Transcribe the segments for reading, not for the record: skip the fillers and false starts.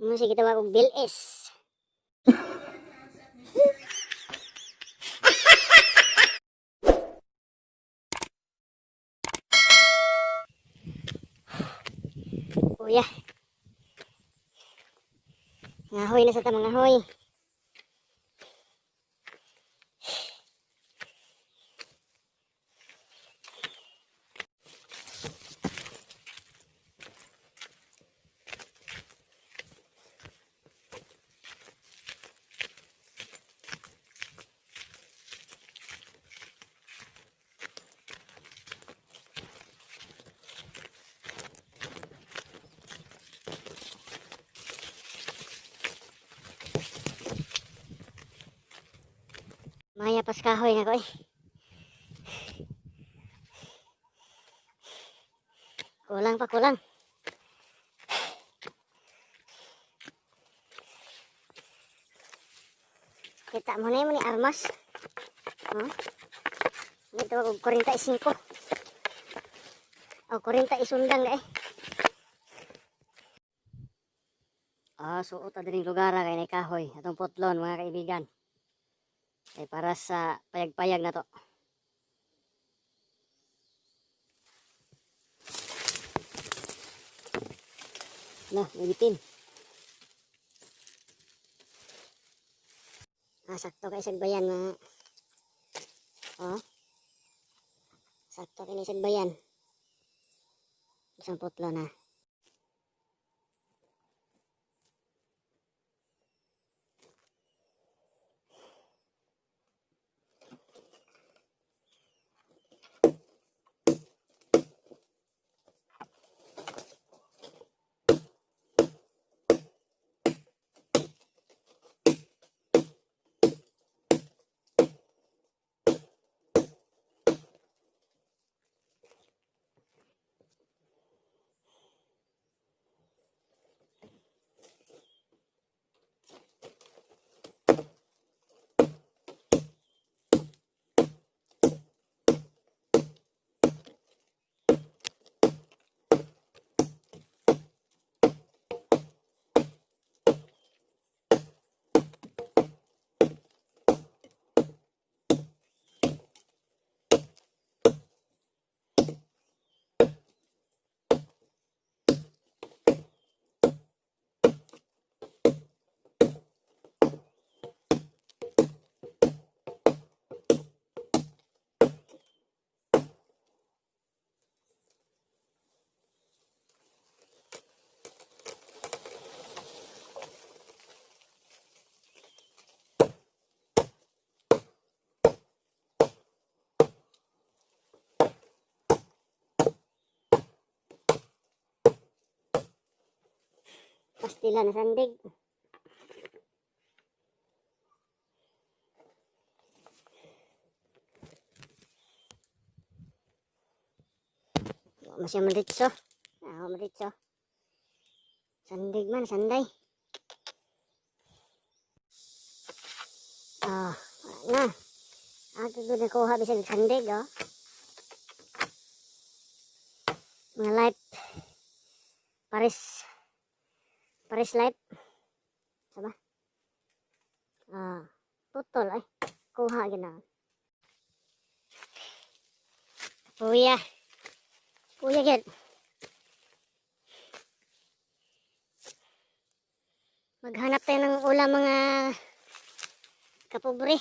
Sige tawag og bilis. Kuya. Ngahoy na sa ta mga hoy. Maya pas kahoy nga ko eh. Kulang pa kulang. Kita mo na ni armas. Ito ako 45. O 40 isundang ga eh. Suot ading lugar kay nay kahoy atong putlon mga kaibigan. Kay para sa payag-payag na to. Nah, ngitin. Sakto kay sagbayan na. Sakto kay sagbayan. Isang putlo na. Pastila na sandig. Masya maritso. Maritso. Sandig man, sanday. Na. Ato doon nakuha bisag sandig, Mga life. Paris life. Saba? Putol ay. Kuha gina. Kuya. Kuya gid. Maghanap tayo ng ulam mga kapobre.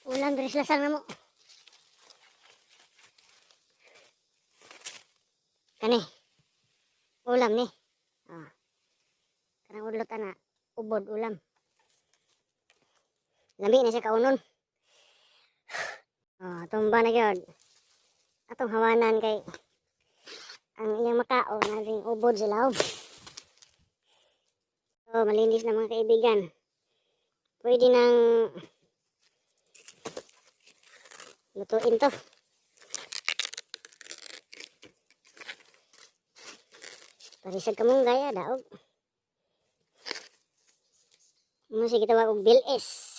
Ulam biris lasang na mo. Kani. Ulam ni. Kanang udlot ana. Ubod ulam. Lambi na siya kaunon. Tumba na gyud. Atong hawanan kay ang iyang makao na ring ubod sila. Malinis na mga kaibigan. Pwede nang lutuin to. Parisag ka mong gaya, daog. Sige tawag og bilis.